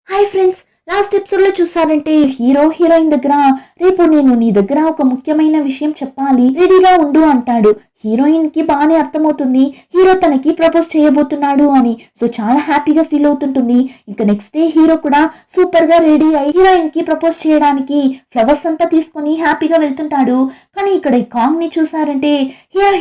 Hi friends, last episode లో చూసారంటే hero heroine దగ్గర రేపు నేను నీ దగ్గర ఒక ముఖ్యమైన విషయం చెప్పాలి, రెడీగా ఉండు అంటాడు. హీరోయిన్ కి బాగానే అర్థమవుతుంది హీరో తనకి ప్రపోజ్ చేయబోతున్నాడు అని. సో చాలా హ్యాపీగా ఫీల్ అవుతుంటుంది. ఇంకా నెక్స్ట్ డే హీరో కూడా సూపర్ గా రెడీ అయి హీరోయిన్ కి ప్రపోజ్ చేయడానికి ఫ్లవర్స్ అంతా తీసుకొని హ్యాపీగా వెళ్తుంటాడు. కానీ ఇక్కడ ఈ కాంగ్ ని చూసారంటే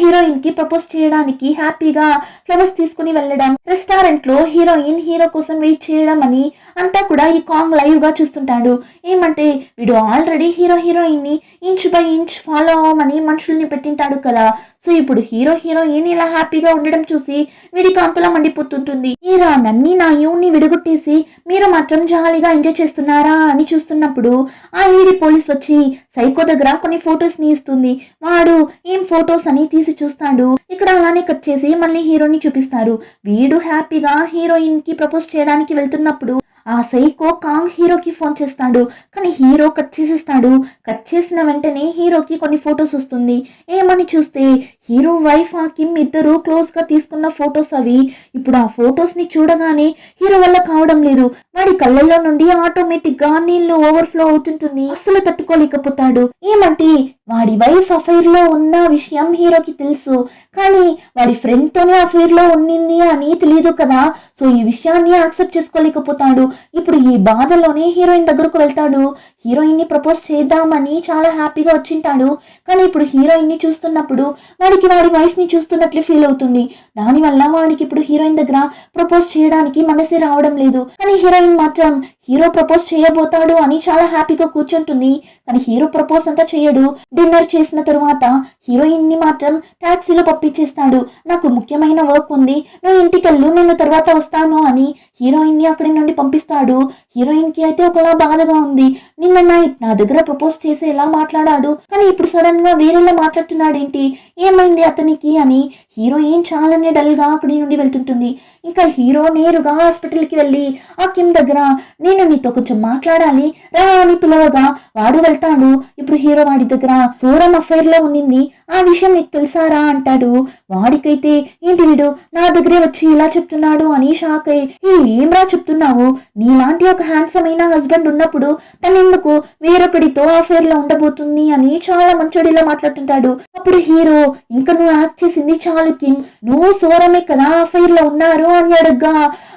హీరోయిన్ కి ప్రపోజ్ చేయడానికి హ్యాపీగా ఫ్లవర్స్ తీసుకుని వెళ్ళడం, రెస్టారెంట్ లో హీరోయిన్ హీరో కోసం వెయిట్ చేయడం అని అంతా కూడా ఈ కాంగ్ లైవ్ గా చూస్తుంటాడు. ఏమంటే వీడు ఆల్రెడీ హీరోయిన్ ని ఇంచ్ బై ఇంచ్ ఫాలో అవ్వమని మనుషుల్ని పెట్టింటాడు కదా. సో ఇప్పుడు హీరోయిన్ ఇలా హ్యాపీగా ఉండడం చూసి వీడికి అంతలా మండిపోతుంటుంది. ఈరా నన్ని నా యూని విడగొట్టేసి మీరు మాత్రం జాలీగా ఎంజాయ్ చేస్తున్నారా అని చూస్తున్నప్పుడు ఆ లేడీ పోలీస్ వచ్చి సైకో దగ్గర కొన్ని ఫొటోస్ ని ఇస్తుంది. వాడు ఏం ఫొటోస్ అని తీసి చూస్తాడు. ఇక్కడ అలానే కట్ చేసి మళ్ళీ హీరోని చూపిస్తారు. వీడు హ్యాపీగా హీరోయిన్ కి ప్రపోజ్ చేయడానికి వెళ్తున్నప్పుడు ఆ సైకో కాంగ్ హీరోకి ఫోన్ చేస్తాడు. కానీ హీరో కట్ చేసేస్తాడు. కట్ చేసిన వెంటనే హీరోకి కొన్ని ఫొటోస్ వస్తుంది. ఏమని చూస్తే హీరో వైఫ్ ఆ కిమ్ ఇద్దరు క్లోజ్ గా తీసుకున్న ఫొటోస్ అవి. ఇప్పుడు ఆ ఫొటోస్ ని చూడగానే హీరో వల్ల కావడం లేదు. వాడి కళ్ళల్లో నుండి ఆటోమేటిక్ గా నీళ్లు ఓవర్ఫ్లో అవుతుంటుంది. అస్సలు తట్టుకోలేకపోతాడు. ఏమంటే వాడి వైఫ్ అఫైర్ లో ఉన్న విషయం హీరోకి తెలుసు, కానీ వాడి ఫ్రెండ్ తోనే అఫైర్ లో ఉన్నింది అని తెలియదు కదా. సో ఈ విషయాన్ని యాక్సెప్ట్ చేసుకోలేకపోతాడు. ఇప్పుడు ఈ బాధలోనే హీరోయిన్ దగ్గరకు వెళ్తాడు. హీరోయిన్ ని ప్రపోజ్ చేద్దామని చాలా హ్యాపీగా వచ్చింటాడు. కానీ ఇప్పుడు హీరోయిన్ ని చూస్తున్నప్పుడు వాడికి వాడి వైఫ్ ని చూస్తున్నట్లు ఫీల్ అవుతుంది. దానివల్ల వాడికి ఇప్పుడు హీరోయిన్ దగ్గర ప్రపోజ్ చేయడానికి మనసే రావడం లేదు. కానీ హీరోయిన్ మాత్రం హీరో ప్రపోజ్ చేయబోతాడు అని చాలా హ్యాపీగా కూర్చుంటుంది. కానీ హీరో ప్రపోజ్ అంతా చేయడు. డిన్నర్ చేసిన తరువాత హీరోయిన్ ని మాత్రం టాక్సీలో పంపించేస్తాడు. నాకు ముఖ్యమైన వర్క్ ఉంది, నువ్వు ఇంటికెళ్ళు, నేను తర్వాత వస్తాను అని హీరోయిన్ ని అక్కడి నుండి పంపిస్తాడు. హీరోయిన్ కి అయితే ఒకలా బాధగా ఉంది. నిన్న నైట్ నా దగ్గర ప్రపోజ్ చేసి ఎలా మాట్లాడాడు, కానీ ఇప్పుడు సడన్ గా వేరేలా మాట్లాడుతున్నాడు ఏంటి, ఏమైంది అతనికి అని హీరోయిన్ చాలానే డల్ గా అక్కడి నుండి వెళ్తుంటుంది. ఇంకా హీరో నేరుగా హాస్పిటల్ కి వెళ్ళి ఆ కిమ్ దగ్గర నేను నీతో కొంచెం మాట్లాడాలి రా అని పిలవగా వాడు వెళ్తాడు. ఇప్పుడు హీరో వాడి దగ్గర సూరం అఫైర్ లో ఉన్నింది, ఆ విషయం నీకు తెలుసారా అంటాడు. వాడికైతే ఏంటి వీడు నా దగ్గరే వచ్చి ఇలా చెప్తున్నాడు అని షాక్ అయ్యి ఏమ్రా చెప్తున్నావు, నీలాంటి ఒక హ్యాండ్సమ్ అయిన హస్బెండ్ ఉన్నప్పుడు తనెందుకు వేరొకడితో అఫైర్ లో ఉండబోతుంది అని చాలా మంచోడిలా మాట్లాడుతుంటాడు. అప్పుడు హీరో ఇంకా నువ్వు యాక్ట్ చేసింది చాలు కిమ్, నువ్వు సూరమే కదా అఫైర్ లో ఉన్నారు అని అడగ్గా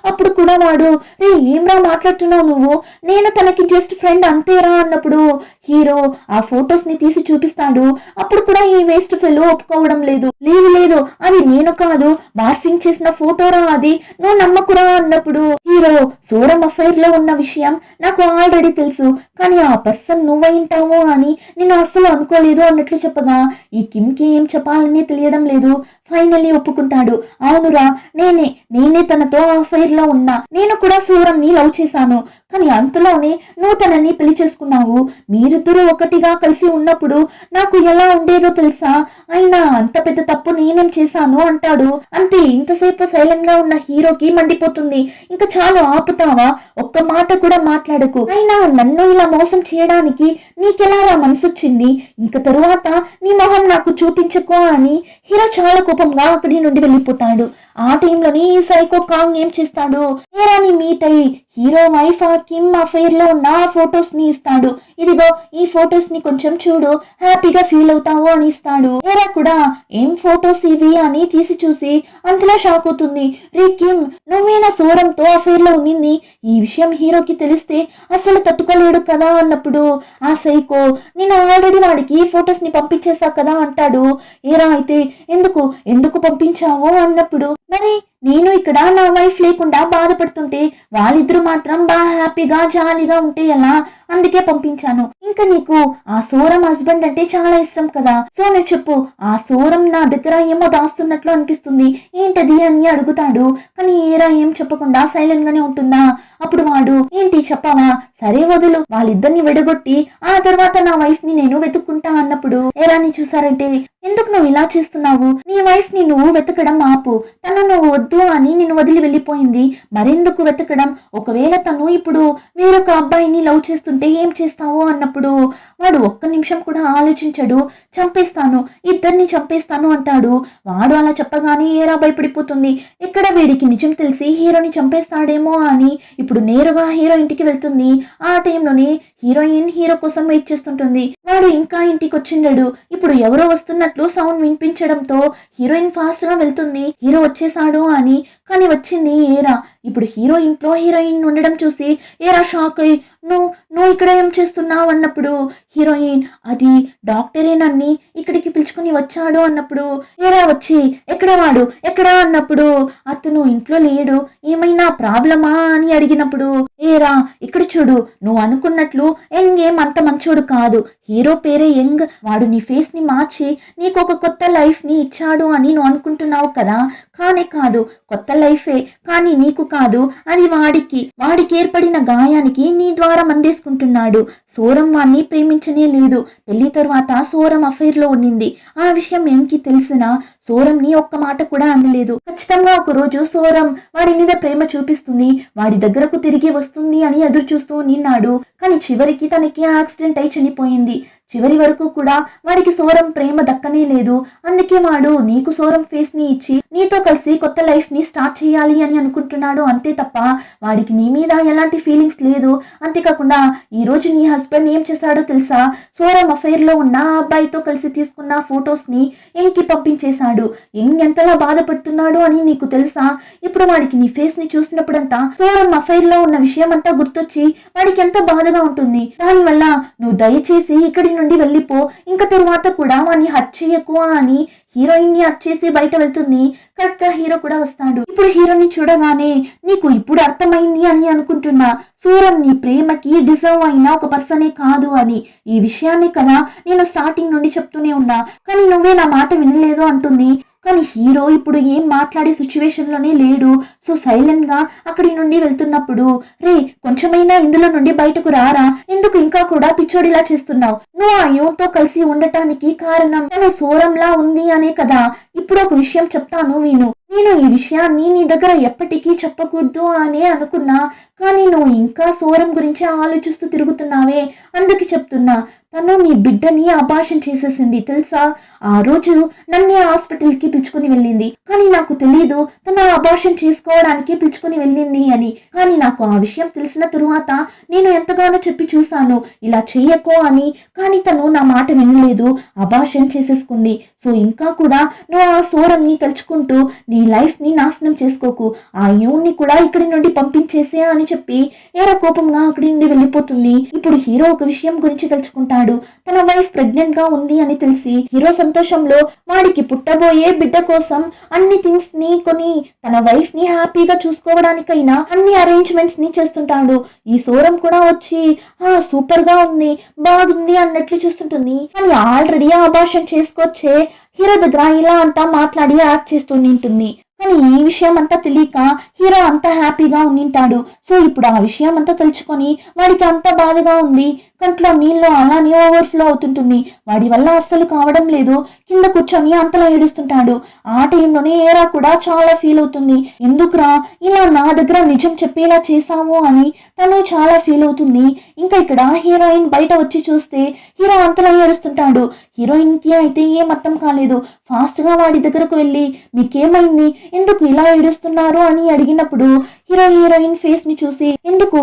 అప్పుడు కూడా వాడు రే ఏమ్రా మాట్లాడుతున్నావు నువ్వు, నేను తనకి జస్ట్ ఫ్రెండ్ అంతేరా అన్నప్పుడు హీరో ఆ ఫొటోస్ ని తీసి చూపిస్తాడు. అప్పుడు కూడా ఈ వేస్ట్ ఫెలో ఒప్పుకోవడం లేదు. లేదు అది నేను కాదు, బార్ఫింగ్ చేసిన ఫోటోరా అది, నువ్వు నమ్మకురా అన్నప్పుడు హీరో సూరం అఫైర్ లో ఉన్న విషయం నాకు ఆల్రెడీ తెలుసు, కానీ ఆ పర్సన్ నువ్వైంటావు అని నేను అస్సలు అనుకోలేదు అన్నట్లు చెప్పగా ఈ కిమ్ కి ఏం చెప్పాలని తెలియడం లేదు. ఫైనల్లీ ఒప్పుకుంటాడు. అవునురా నేనే తనతో అఫైర్ లో ఉన్నా, నేను కూడా సూరం ని లవ్ చేశాను, కానీ అంతలోనే నువ్వు తనని పెళ్లి చేసుకున్నావు. మీరిద్దరూ ఒకటిగా కలిసి ఉన్నప్పుడు నాకు ఎలా ఉండేదో తెలుసా, అయినా అంత పెద్ద తప్పు నేనేం చేశాను అంటాడు. అంతే, ఇంతసేపు సైలెంట్ గా ఉన్న హీరోకి మండిపోతుంది. ఇంకా చాలు ఆపుతావా, ఒక్క మాట కూడా మాట్లాడకు, అయినా నన్ను ఇలా మోసం చేయడానికి నీకెలా మనసొచ్చింది, ఇంక తరువాత నీ మొహం నాకు చూపించకో అని హీరో చాలా కోపంగా అక్కడి నుండి వెళ్ళిపోతాడు. ఆ టైంలోని ఈ సైకో కాంగ్ ఏం చేస్తాడు, హీరోని మీట్ అయ్యి హీరో వైఫ్ ఆ కిమ్ అఫైర్ లో ఉన్న ఫొటోస్ ని ఇస్తాడు. ఇదిగో ఈ ఫొటోస్ ని కొంచెం చూడు, హ్యాపీగా ఫీల్ అవుతావు అని ఇస్తాడు. హీరో కూడా ఏం ఫొటోస్ ఇవి అని తీసి చూసి అంతలా షాక్ అవుతుంది. రే కిమ్, నువ్వేనా సూరంతో అఫైర్ లో ఉన్నింది, ఈ విషయం హీరోకి తెలిస్తే అసలు తట్టుకోలేడు కదా అన్నప్పుడు ఆ సైకో నేను ఆల్రెడీ వాడికి ఫొటోస్ ని పంపించేసా కదా అంటాడు. ఏరా అయితే ఎందుకు పంపించావు అన్నప్పుడు మరి నేను ఇక్కడ నా వైఫ్ లేకుండా బాధపడుతుంటే వాళ్ళిద్దరూ మాత్రం బాగా హ్యాపీగా జాలీగా ఉంటే ఎలా, అందుకే పంపించాను. ఇంకా నీకు ఆ సూరం హస్బెండ్ అంటే చాలా ఇష్టం కదా, సో నేను చెప్పు, ఆ సూరం నా దగ్గర ఏమో దాస్తున్నట్లు అనిపిస్తుంది, ఏంటది అని అడుగుతాడు. కానీ ఏరా ఏం చెప్పకుండా సైలెంట్ గానే ఉంటుందా. అప్పుడు వాడు ఏంటి చెప్పవా, సరే వదులు, వాళ్ళిద్దరిని విడగొట్టి ఆ తర్వాత నా వైఫ్ ని నేను వెతుక్కుంటా అన్నప్పుడు ఏరాని చూసారంటే ఎందుకు నువ్వు ఇలా చేస్తున్నావు? నీ వైఫ్ ని నువ్వు వెతకడం ఆపు. తను నువ్వు వద్దు అని నిన్ను వదిలి వెళ్ళిపోయింది, మరెందుకు వెతకడం? ఒకవేళ తను ఇప్పుడు వేరొక అబ్బాయిని లవ్ చేస్తుంటే ఏం చేస్తావు అన్నప్పుడు వాడు ఒక్క నిమిషం కూడా ఆలోచించడు. చంపేస్తాను, ఇద్దరిని చంపేస్తాను అంటాడు. వాడు అలా చెప్పగానే ఏరా భయపడిపోతుంది. ఇక్కడ వీడికి నిజం తెలిసి హీరోని చంపేస్తాడేమో అని ఇప్పుడు నేరుగా హీరో ఇంటికి వెళ్తుంది. ఆ టైంలోనే హీరోయిన్ హీరో కోసం వెయిట్ చేస్తుంటుంది. వాడు ఇంకా ఇంటికి వచ్చిండడు. ఇప్పుడు ఎవరో వస్తున్నట్లు సౌండ్ వినిపించడంతో హీరోయిన్ ఫాస్ట్ గా వెళ్తుంది, హీరో వచ్చేసాడు అని. కానీ వచ్చింది ఏరా. ఇప్పుడు హీరో ఇంట్లో హీరోయిన్ ఉండడం చూసి ఏరా షాక్ అయ్యి నువ్వు ఇక్కడ ఏం చేస్తున్నావు అన్నప్పుడు హీరోయిన్ అది డాక్టరే నన్ను ఇక్కడికి పిలుచుకుని వచ్చాడు అన్నప్పుడు ఏరా వచ్చి ఎక్కడ వాడు ఎక్కడా అన్నప్పుడు అతను ఇంట్లో లేడు, ఏమైనా ప్రాబ్లమా అని అడిగినప్పుడు ఏరా ఇక్కడ చూడు, నువ్వు అనుకున్నట్లు యంగ్ ఏం అంత మంచోడు కాదు, హీరో పేరే యంగ్, వాడు నీ ఫేస్ ని మార్చి నీకు ఒక కొత్త లైఫ్ ని ఇచ్చాడు అని నువ్వు అనుకుంటున్నావు కదా, కానే కాదు, కొత్త లైఫే కానీ నీకు కాదు, అది వాడికి ఏర్పడిన గాయానికి నీ ద్వారా మందేసుకుంటున్నాడు. సోరం వాణ్ణి ప్రేమించనే లేదు. పెళ్లి తర్వాత సోరం అఫైర్ లో ఉండింది. ఆ విషయం యంగ్కి తెలిసినా సోరంని ఒక్క మాట కూడా అనలేదు. ఖచ్చితంగా ఒక రోజు సోరం వాడి మీద ప్రేమ చూపిస్తుంది, వాడి దగ్గరకు తిరిగి వస్తుంది అని ఎదురు చూస్తూ నిన్నాడు. కానీ చివరికి తనకి యాక్సిడెంట్ అయి చనిపోయింది. చివరి వరకు కూడా వాడికి సోరం ప్రేమ దక్కనే లేదు. అందుకే వాడు నీకు సోరం ఫేస్ ని ఇచ్చి నీతో కలిసి కొత్త లైఫ్ ని స్టార్ట్ చేయాలి అని అనుకుంటున్నాడు, అంతే తప్ప వాడికి నీ మీద ఎలాంటి ఫీలింగ్స్ లేదు. అంతేకాకుండా ఈ రోజు నీ హస్బెండ్ ఏం చేశాడో తెలుసా? సోరం అఫైర్ లో ఉన్న ఆ అబ్బాయితో కలిసి తీసుకున్న ఫొటోస్ ని యంగ్కి పంపించేశాడు. యంగ్ ఎంతలా బాధపడుతున్నాడు అని నీకు తెలుసా? ఇప్పుడు వాడికి నీ ఫేస్ ని చూసినప్పుడంతా సోరం అఫైర్ లో ఉన్న విషయం అంతా గుర్తొచ్చి వాడికి ఎంత బాధగా ఉంటుంది. దానివల్ల నువ్వు దయచేసి ఇక్కడి నుండి వెళ్ళిపో, ఇంకా తరువాత కూడా వాడిని హర్ట్ చేయకు అని హీరోయిన్ ని హర్ట్ చేసి బయట వెళ్తుంది. కరెక్ట్ గా హీరో కూడా వస్తాడు. ఇప్పుడు హీరోని చూడగానే నీకు ఇప్పుడు అర్థమైంది అని అనుకుంటున్నా, సూరం నీ ప్రేమకి డిజర్వ్ అయిన ఒక పర్సనే కాదు అని. ఈ విషయాన్ని కదా నేను స్టార్టింగ్ నుండి చెప్తూనే ఉన్నా, కానీ నువ్వే నా మాట వినలేదు అంటుంది. కానీ హీరో ఇప్పుడు ఏం మాట్లాడే సిచ్యువేషన్ లోనే లేడు. సో సైలెంట్ గా అక్కడి నుండి వెళ్తున్నప్పుడు రే కొంచెమైనా ఇందులో నుండి బయటకు రారా, ఎందుకు ఇంకా కూడా పిచ్చోడిలా చేస్తున్నావు? నువ్వు ఆ యువతో కలిసి ఉండటానికి కారణం తను సోరంలా ఉంది అనే కదా. ఇప్పుడు ఒక విషయం చెప్తాను విను. నేను ఈ విషయాన్ని నీ దగ్గర ఎప్పటికీ చెప్పకూడదు అనే అనుకున్నా, కానీ నువ్వు ఇంకా సోరం గురించి ఆలోచిస్తూ తిరుగుతున్నావే, అందుకు చెప్తున్నా. తను నీ బిడ్డని అబార్షన్ చేసేసింది తెలుసా? ఆ రోజు నన్నే హాస్పిటల్కి పిలుచుకుని వెళ్ళింది, కానీ నాకు తెలీదు తను అబార్షన్ చేసుకోవడానికి పిలుచుకుని వెళ్ళింది అని. కానీ నాకు ఆ విషయం తెలిసిన తరువాత నేను ఎంతగానో చెప్పి చూశాను ఇలా చెయ్యకో అని, కానీ తను నా మాట వినలేదు, అబార్షన్ చేసేసుకుంది. సో ఇంకా కూడా నువ్వు ఆ సోరంని తలుచుకుంటూ నీ లైఫ్ ని నాశనం చేసుకోకు, ఆ యూన్ని కూడా ఇక్కడి నుండి పంపించేసే అని చెప్పి ఏరా కోపంగా అక్కడి నుండి వెళ్ళిపోతుంది. ఇప్పుడు హీరో ఒక విషయం గురించి తెలుసుకుంటాడు. తన వైఫ్ ప్రెగ్నెంట్ గా ఉంది అని తెలిసి హీరో సంతోషంలో వాడికి పుట్టబోయే బిడ్డ కోసం అన్ని థింగ్స్ ని కొని తన వైఫ్ ని హ్యాపీగా చూసుకోవడానికైనా అన్ని అరేంజ్మెంట్స్ ని చేస్తుంటాడు. ఈ సోరం కూడా వచ్చి సూపర్ గా ఉంది, బాగుంది అన్నట్లు చూస్తుంటుంది. కానీ ఆల్రెడీ అబార్షన్ చేసుకొచ్చే హీరో దగ్గర ఇలా అంతా మాట్లాడి యాక్ట్ చేస్తూ ఉంటుంది. కానీ ఈ విషయం అంతా తెలియక హీరో అంతా హ్యాపీగా ఉండింటాడు. సో ఇప్పుడు ఆ విషయం అంతా తలుచుకొని వాడికి అంత బాధగా ఉంది. కంట్లో నీళ్ళు అలానే ఓవర్ఫ్లో అవుతుంటుంది. వాడి వల్ల అస్సలు కావడం లేదు. కింద కూర్చొని అంతలా ఏడుస్తుంటాడు. ఆ టైంలోనే ఏరా కూడా చాలా ఫీల్ అవుతుంది. ఎందుకురా ఇలా నా దగ్గర నిజం చెప్పేలా చేశావు అని తను చాలా ఫీల్ అవుతుంది. ఇంకా ఇక్కడ హీరోయిన్ బయట వచ్చి చూస్తే హీరో అంతలా ఏడుస్తుంటాడు. హీరోయిన్ కి అయితే ఏం అర్థం కాలేదు. ఫాస్ట్ గా వాడి దగ్గరకు వెళ్ళి మీకేమైంది, ఎందుకు ఇలా ఏడుస్తున్నారు అని అడిగినప్పుడు హీరోయిన్ ఫేస్ ని చూసి ఎందుకు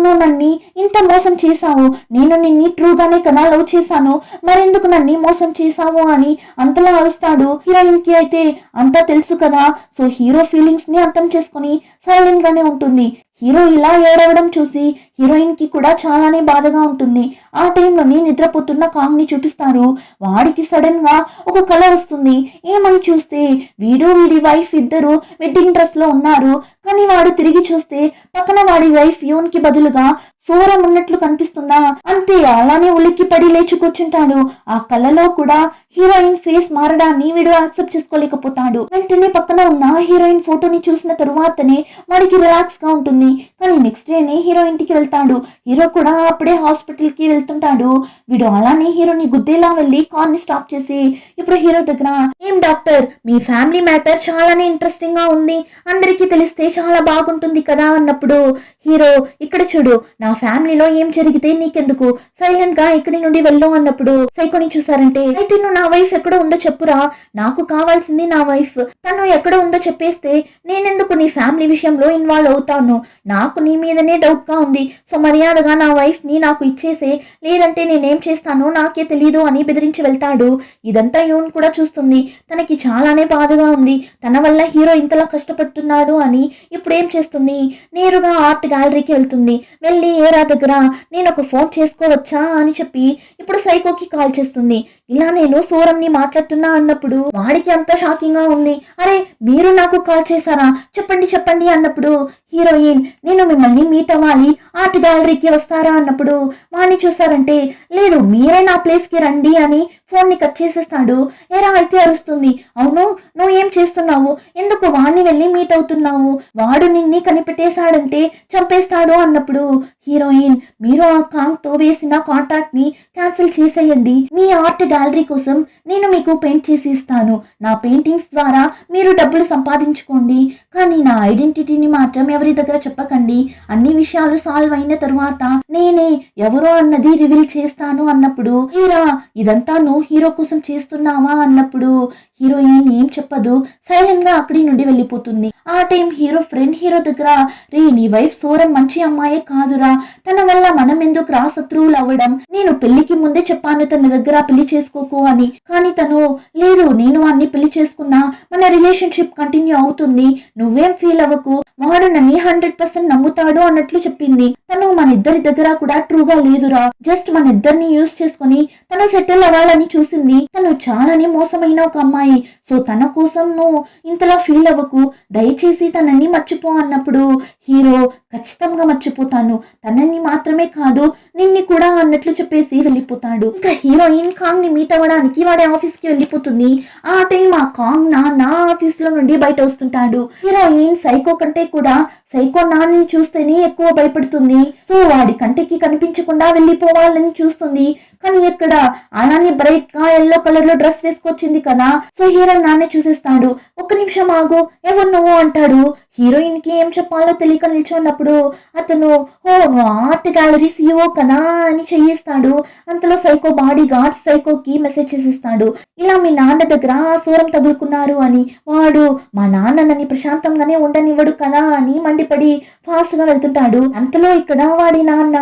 నువ్వు నన్ను ఇంత మోసం చేశావు, నేను నిన్ను ట్రూగానే కదా లవ్ చేశాను, మరెందుకు నన్ను మోసం చేశావు అని అంతలా అరుస్తాడు. హీరోయిన్ కి అయితే అంతా తెలుసు కదా. సో హీరో ఫీలింగ్స్ ని అర్థం చేసుకుని సైలెంట్ గానే ఉంటుంది. హీరో ఇలా ఏడవడం చూసి హీరోయిన్ కి కూడా చాలానే బాధగా ఉంటుంది. ఆ టైంలోని నిద్రపోతున్న కాంగ్ ని చూపిస్తారు. వాడికి సడన్ గా ఒక కల వస్తుంది. ఏమని చూస్తే వీడి వైఫ్ ఇద్దరు వెడ్డింగ్ డ్రెస్ లో ఉన్నారు. కానీ వాడు తిరిగి చూస్తే పక్కన వాడి వైఫ్ యూన్ కి బదులుగా సోరం ఉన్నట్లు కనిపిస్తుందా. అంతే అలానే ఉలిక్కి పడి లేచి కూర్చుంటాడు. ఆ కలలో కూడా హీరోయిన్ ఫేస్ మారడాన్ని వీడు యాక్సెప్ట్ చేసుకోలేకపోతాడు. వెంటనే పక్కన ఉన్న హీరోయిన్ ఫోటోని చూసిన తరువాతనే వాడికి రిలాక్స్ గా ఉంటుంది. ఉంటుంది. కానీ నెక్స్ట్ డేనే హీరో ఇంటికి వెళ్తాడు. హీరో కూడా అప్పుడే హాస్పిటల్ కి వెళ్తుంటాడు. వీడు అలానే హీరోని గుద్దేలా వెళ్ళి కార్ ని స్టాప్ చేసి ఇప్పుడు హీరో దగ్గర, ఏం డాక్టర్, మీ ఫ్యామిలీ మ్యాటర్ చాలానే ఇంట్రెస్టింగ్ గా ఉంది, అందరికీ తెలిస్తే చాలా బాగుంటుంది కదా అన్నప్పుడు హీరో, ఇక్కడ చూడు, నా ఫ్యామిలీలో ఏం జరిగితే నీకెందుకు, సైలెంట్ గా ఇక్కడి నుండి వెళ్ళు అన్నప్పుడు సైకోని చూసారంటే, అయితే నువ్వు నా వైఫ్ ఎక్కడ ఉందో చెప్పురా, నాకు కావాల్సింది నా వైఫ్, తను ఎక్కడ ఉందో చెప్పేస్తే నేనెందుకు నీ ఫ్యామిలీ విషయంలో ఇన్వాల్వ్ అవుతాను, నాకు నీ మీదనే డౌట్ గా ఉంది, సో మర్యాదగా నా వైఫ్ ని నాకు ఇచ్చేసే, లేదంటే నేనేం చేస్తానో నాకే తెలీదు అని బెదిరించి వెళ్తాడు. ఇదంతా యూన్ కూడా చూస్తుంది. తనకి చాలానే బాధగా ఉంది, తన వల్ల హీరో ఇంతలా కష్టపడుతున్నాడు అని. ఇప్పుడు ఏం చేస్తుంది, నేరుగా ఆర్ట్ గ్యాలరీకి వెళ్తుంది. వెళ్ళి ఏరా దగ్గర నేను ఒక ఫోన్ చేసుకోవచ్చా అని చెప్పి ఇప్పుడు సైకోకి కాల్ చేస్తుంది. ఇలా నేను సూరంని మాట్లాడుతున్నా అన్నప్పుడు వాడికి అంత షాకింగ్ గా ఉంది. అరే మీరు నాకు కాల్ చేశారా, చెప్పండి చెప్పండి అన్నప్పుడు హీరోయిన్, నేను మిమ్మల్ని మీట్ అవ్వాలి, ఆర్ట్ గ్యాలరీకి వస్తారా అన్నప్పుడు వాడిని చూస్తారంటే, లేదు మీరే నా ప్లేస్ కి రండి అని ఫోన్ ని కట్ చేసేస్తాడు. ఏరా అయితే అరుస్తుంది, అవును నువ్వు ఏం చేస్తున్నావు, ఎందుకు వాడిని వెళ్ళి మీట్ అవుతున్నావు, వాడు నిన్ని కనిపెట్టేశాడంటే చంపేస్తాడు అన్నప్పుడు హీరోయిన్, మీరు ఆ కాంగ్ తో వేసిన కాంట్రాక్ట్ ని క్యాన్సిల్ చేసేయండి, మీ ఆర్ట్ గ్యాలరీ కోసం నేను మీకు పెయింట్ చేసి ఇస్తాను, నా పెయింటింగ్స్ ద్వారా మీరు డబ్బులు సంపాదించుకోండి, కానీ నా ఐడెంటిటీని మాత్రం ఎవరి దగ్గర చెప్పకండి, అన్ని విషయాలు సాల్వ్ అయిన తరువాత నేనే ఎవరో అన్నది రివీల్ చేస్తాను అన్నప్పుడు, హీరా ఇదంతా నువ్వు హీరో కోసం చేస్తున్నావా అన్నప్పుడు హీరోయిన్ ఏం చెప్పదు, సైలెంట్ గా అక్కడి నుండి వెళ్ళిపోతుంది. ఆ టైం హీరో ఫ్రెండ్ హీరో దగ్గర, రే నీ వైఫ్ సూరం మంచి అమ్మాయే కాదురా, తన వల్ల మనం ఎందుకు రా శత్రువులు అవ్వడం, నేను పెళ్లికి ముందే చెప్పాను తన దగ్గర పెళ్లి చేసుకోకు అని, కానీ తను లేదు నేను వాడిని పెళ్లి చేసుకున్నా మన రిలేషన్షిప్ కంటిన్యూ అవుతుంది, నువ్వేం ఫీల్ అవ్వకు, వాడు నన్ను 100% నమ్ముతాడు అన్నట్లు చెప్పింది. తను మన ఇద్దరి దగ్గర కూడా ట్రూగా లేదురా, జస్ట్ మన ఇద్దరిని యూజ్ చేసుకుని తను సెటిల్ అవ్వాలని చూసింది, తను చాలానే మోసమైన ఒక అమ్మాయి, సో తన కోసం నువ్వు ఇంతలా ఫీల్ అవ్వకు, దయచేసి తనని మర్చిపో అన్నప్పుడు హీరో, ఖచ్చితంగా మర్చిపోతాను, తనని మాత్రమే కాదు నిన్ని కూడా అన్నట్లు చెప్పేసి వెళ్ళిపోతాడు. ఇంకా హీరోయిన్ కాంగ్ ని మీట్ అవ్వడానికి వాడి ఆఫీస్ కి వెళ్ళిపోతుంది. ఆ టైం ఆ కాంగ్ నా ఆఫీస్ లో నుండి బయట వస్తుంటాడు. హీరోయిన్ సైకో కంటే కూడా సైకో నాని చూస్తేనే ఎక్కువ భయపడుతుంది, సో వాడి కంటికి కనిపించకుండా వెళ్ళిపోవాలని చూస్తుంది. కానీ ఇక్కడ అలానే బ్రైట్ గా ఎల్లో కలర్ లో డ్రెస్ వేసుకొచ్చింది కదా, సో హీరో నాన్నే చూసేస్తాడు. ఒక్క నిమిషం ఆగు, ఎవరు నువ్వు అంటాడు. హీరోయిన్ కి ఏం చెప్పాలో తెలియక నిల్చున్నప్పుడు అతను, ఓ నువ్వు ఆర్ట్ గ్యాలరీ సీఈఓ కదా అని చెయ్యిస్తాడు. అంతలో సైకో బాడీ గార్డ్స్ సైకోకి మెసేజ్ చేసేస్తాడు, ఇలా మీ నాన్న దగ్గర సూరం తగులుకున్నారు అని. వాడు మా నాన్నని ప్రశాంతంగానే ఉండనివ్వడు కదా అని మండిపడి ఫాస్ట్ గా వెళ్తుంటాడు. అంతలో ఇక్కడ వాడి నాన్న,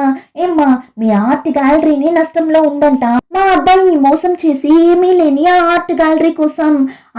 ఏమ్మా మీ ఆర్ట్ గ్యాలరీని నష్టంలో ఉందంట, మా అబ్బాయిని మోసం చేసి ఏమీ లేని ఆ ఆర్ట్ గ్యాలరీ కోసం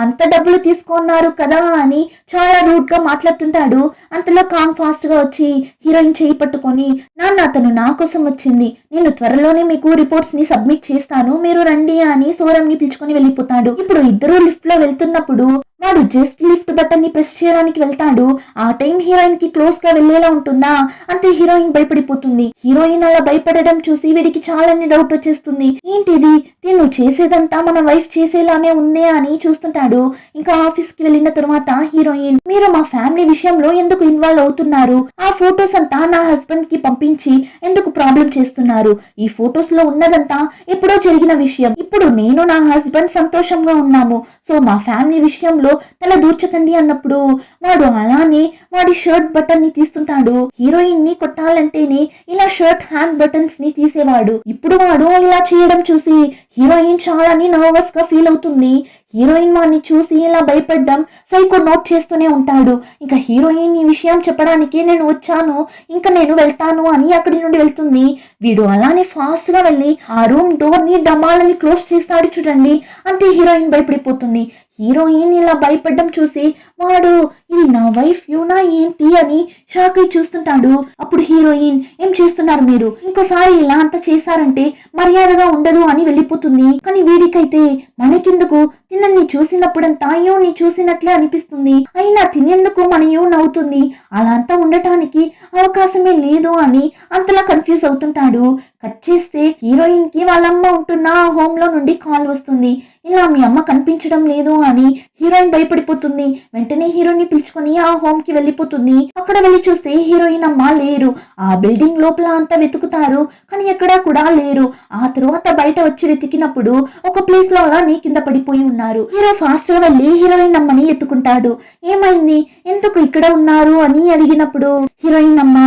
అంత డబ్బులు తీసుకున్నారు కదా అని చాలా రూడ్ గా మాట్లాడుతుంటాడు. అంతలో కాంగ్ ఫాస్ట్ గా వచ్చి హీరోయిన్ చేయి పట్టుకొని, నాన్న అతను నా కోసం వచ్చింది, నేను త్వరలోనే మీకు రిపోర్ట్స్ ని సబ్మిట్ చేస్తాను, మీరు రండి అని సూరం ని పిలుచుకొని వెళ్ళిపోతాడు. ఇప్పుడు ఇద్దరు లిఫ్ట్ లో వెళ్తున్నప్పుడు వాడు జస్ట్ లిఫ్ట్ బటన్ ని ప్రెస్ చేయడానికి వెళ్తాడు. ఆ టైం హీరోయిన్ కి క్లోజ్ గా వెళ్లేలా ఉంటుందా, అంతే హీరోయిన్ భయపడిపోతుంది. హీరోయిన్ అలా భయపడడం చూసి వీడికి చాలానే డౌట్ వచ్చేస్తుంది, ఏంటిది తిను చేసేదంతా మన వైఫ్ చేసేలానే ఉందే అని చూస్తుంటాడు. ఇంకా ఆఫీస్ కి వెళ్ళిన తర్వాత హీరోయిన్, మీరు మా ఫ్యామిలీ విషయంలో ఎందుకు ఇన్వాల్వ్ అవుతున్నారు, ఆ ఫొటోస్ అంతా నా హస్బెండ్ కి పంపించి ఎందుకు ప్రాబ్లం చేస్తున్నారు, ఈ ఫొటోస్ లో ఉన్నదంతా ఎప్పుడో జరిగిన విషయం, ఇప్పుడు నేను నా హస్బెండ్ సంతోషంగా ఉన్నాము, సో మా ఫ్యామిలీ విషయంలో తల దూర్చకండి అన్నప్పుడు వాడు అలానే వాడి షర్ట్ బటన్ ని తీస్తుంటాడు. హీరోయిన్ ని కొట్టాలంటేనే ఇలా షర్ట్ హ్యాండ్ బటన్స్ ని తీసేవాడు. ఇప్పుడు వాడు ఇలా చేయడం చూసి హీరోయిన్ చాలాని నర్వస్ గా ఫీల్ అవుతుంది. హీరోయిన్ వాడిని చూసి ఇలా భయపడ్డం సైకో నోట్ చేస్తూనే ఉంటాడు. ఇంకా హీరోయిన్ ఈ విషయం చెప్పడానికి నేను వచ్చాను, ఇంకా నేను వెళ్తాను అని అక్కడి నుండి వెళ్తుంది. వీడు అలానే ఫాస్ట్ గా వెళ్ళి ఆ రూమ్ డోర్ ని డమాలని క్లోజ్ చేస్తాడు చూడండి. అంతే హీరోయిన్ భయపడిపోతుంది. హీరోయిన్ ఇలా భయపడ్డం చూసి వాడు, ఇది నా వైఫ్ యూనా ఏంటి అని షాక్ అయి చూస్తుంటాడు. అప్పుడు హీరోయిన్, ఏం చేస్తున్నారు మీరు, ఇంకోసారి ఇలా అంతా చేశారంటే మర్యాదగా ఉండదు అని వెళ్ళిపోతుంది. కానీ వీడికైతే మనకెందుకు, తినని చూసినప్పుడంతా యూని చూసినట్లే అనిపిస్తుంది, అయినా తినేందుకు మన యూన్ అవుతుంది, అలా అంతా ఉండటానికి అవకాశమే లేదు అని అంతలా కన్ఫ్యూజ్ అవుతుంటాడు. కట్ చేస్తే హీరోయిన్ కి వాళ్ళమ్మ ఉంటున్న ఆ హోమ్ లో నుండి కాల్ వస్తుంది. ఇలా మీ అమ్మ కనిపించడం లేదు అని హీరోయిన్ భయపడిపోతుంది. వెంటనే హీరోయిన్ ని పిలుచుకొని ఆ హోమ్ కి వెళ్ళిపోతుంది. అక్కడ వెళ్ళి చూస్తే హీరోయిన్ అమ్మ లేరు. ఆ బిల్డింగ్ లోపల అంతా వెతుకుతారు, కానీ ఎక్కడా కూడా లేరు. ఆ తర్వాత బయట వచ్చి వెతికినప్పుడు ఒక ప్లేస్ లో అలా కింద పడిపోయి ఉన్నారు. హీరో ఫాస్ట్ గా వెళ్ళి హీరోయిన్ అమ్మని ఎత్తుకుంటాడు. ఏమైంది, ఎందుకు ఇక్కడ ఉన్నారు అని అడిగినప్పుడు హీరోయిన్ అమ్మ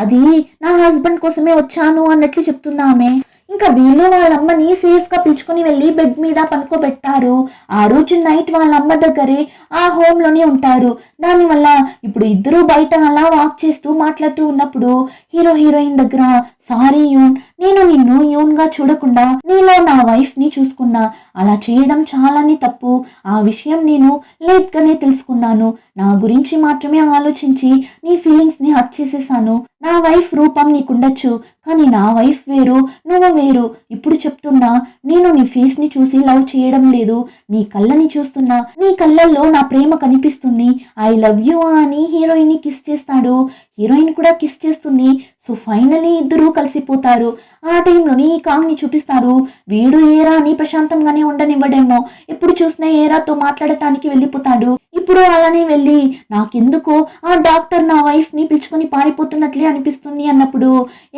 అది నా హస్బెండ్ కోసమే వచ్చాను అన్నట్లు చెప్తుంది ఆమె. ఇంకా వీళ్ళు వాళ్ళమ్మని సేఫ్ గా పిలుచుకుని వెళ్ళి బెడ్ మీద పనుకోబెట్టారు. ఆ రోజు నైట్ వాళ్ళ అమ్మ దగ్గరే ఆ హోమ్ లోనే ఉంటారు. దానివల్ల ఇప్పుడు ఇద్దరు బయట అలా వాక్ చేస్తూ మాట్లాడుతూ ఉన్నప్పుడు హీరోయిన్ దగ్గర సారీ యూన్, నేను నిన్ను యూన్ గా చూడకుండా నీలో నా వైఫ్ ని చూసుకున్నా. అలా చేయడం చాలానే తప్పు. ఆ విషయం నేను లేట్ గానే తెలుసుకున్నాను. నా గురించి మాత్రమే ఆలోచించి నీ ఫీలింగ్స్ ని హర్ట్ చేసేసాను. నా వైఫ్ రూపం నీకుండొచ్చు, కానీ నా వైఫ్ వేరు, నువ్వు వేరు. ఇప్పుడు చెప్తున్నా, నేను నీ ఫేస్ ని చూసి లవ్ చేయడం లేదు, నీ కళ్ళని చూస్తున్నా. నీ కళ్ళల్లో నా ప్రేమ కనిపిస్తుంది. ఐ లవ్ యూ అని హీరోయిన్ ని కిస్ చేస్తాడు. హీరోయిన్ కూడా కిస్ చేస్తుంది. సో ఫైనలీ ఇద్దరు కలిసిపోతారు. ఆ టైంలోని కాంగ్ ని చూపిస్తారు. వీడు ఏరా అని ప్రశాంతంగానే ఉండనివ్వడేమో, ఎప్పుడు చూసినా ఏరాతో మాట్లాడటానికి వెళ్ళిపోతాడు. ఇప్పుడు అలానే వెళ్ళి నాకెందుకో ఆ డాక్టర్ నా వైఫ్ ని పిలుచుకొని పారిపోతున్నట్లే అనిపిస్తుంది అన్నప్పుడు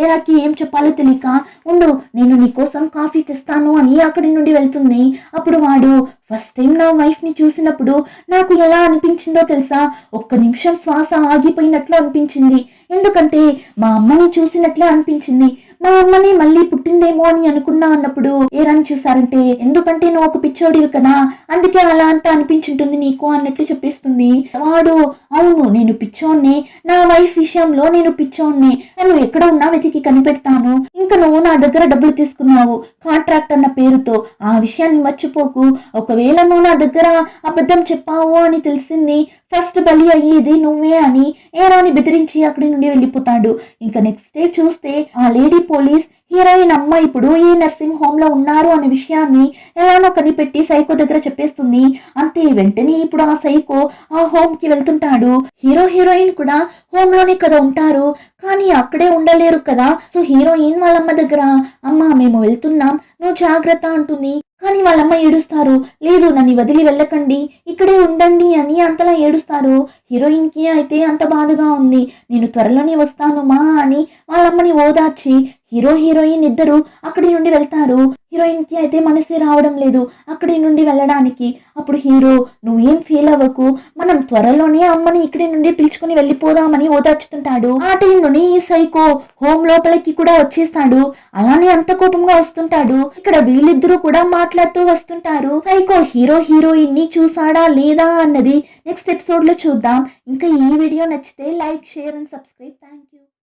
ఏరాకి ఏం చెప్పాలో తెలియక ఉండు నేను నీకోసం కాఫీ తెస్తాను అని అక్కడి నుండి వెళ్తుంది. అప్పుడు వాడు ఫస్ట్ టైం నా వైఫ్ ని చూసినప్పుడు నాకు ఎలా అనిపించిందో తెలుసా, ఒక్క నిమిషం శ్వాస ఆగిపోయినట్లు అనిపించింది. ఎందుకంటే మా అమ్మని చూసినట్లే అనిపించింది. మా అమ్మని మళ్ళీ పుట్టిందేమో అని అనుకున్నా అన్నప్పుడు ఏరని చూసారంటే ఎందుకంటే నువ్వు ఒక పిచ్చోడివి కదా, అందుకే అలా అంతా అనిపించుంటుంది నీకు అన్నట్లు చెప్పేస్తుంది. వాడు అవును నేను పిచ్చోడ్నే, నా వైఫ్ విషయంలో నేను పిచ్చోడ్నే, నన్ను ఎక్కడ ఉన్నా వెతికి కనిపెడతాను. ఇంకా నువ్వు నా దగ్గర డబ్బులు తీసుకున్నావు కాంట్రాక్ట్ అన్న పేరుతో, ఆ విషయాన్ని మర్చిపోకు. ఒకవేళ నువ్వు నా దగ్గర అబద్ధం చెప్పావు అని తెలిసింది ఫస్ట్ బలి అయ్యేది నువ్వే అని ఏరాని బెదిరించి అక్కడి నుండి వెళ్ళిపోతాడు. ఇంకా నెక్స్ట్ డే చూస్తే ఆ లేడీ పోలీస్ హీరోయిన్ అమ్మ ఇప్పుడు ఈ నర్సింగ్ హోమ్ లో ఉన్నారు అనే విషయాన్ని ఎలానో కనిపెట్టి సైకో దగ్గర చెప్పేస్తుంది. అంతే వెంటనే ఇప్పుడు ఆ సైకో ఆ హోమ్ కి వెళ్తుంటాడు. హీరోయిన్ కూడా హోమ్ లోనే కదా ఉంటారు, కానీ అక్కడే ఉండలేరు కదా. సో హీరోయిన్ వాళ్ళమ్మ దగ్గర అమ్మ మేము వెళ్తున్నాం నువ్వు జాగ్రత్త అంటుంది. కానీ వాళ్ళమ్మ ఏడుస్తారు. లేదు నన్ను వదిలి వెళ్ళకండి, ఇక్కడే ఉండండి అని అంతలా ఏడుస్తారు. హీరోయిన్ కి అయితే అంత బాధగా ఉంది. నేను త్వరలోనే వస్తాను మా అని వాళ్ళమ్మని ఓదార్చి హీరోయిన్ ఇద్దరు అక్కడి నుండి వెళ్తారు. హీరోయిన్ కి అయితే మనసే రావడం లేదు అక్కడి నుండి వెళ్ళడానికి. అప్పుడు హీరో నువ్వేం ఫీల్ అవ్వకు, మనం త్వరలోనే అమ్మని ఇక్కడి నుండి పిలుచుకుని వెళ్ళిపోదామని ఓదార్చుతుంటాడు. ఆ టైంలోని ఈ సైకో హోమ్ లోపలికి కూడా వచ్చేస్తాడు. అలానే అంత కోపంగా వస్తుంటాడు. ఇక్కడ వీళ్ళిద్దరూ కూడా మాట్లాడుతూ వస్తుంటారు. సైకో హీరోయిన్ ని చూసాడా లేదా అన్నది నెక్స్ట్ ఎపిసోడ్ లో చూద్దాం. ఇంకా ఈ వీడియో నచ్చితే like share and subscribe. Thank you.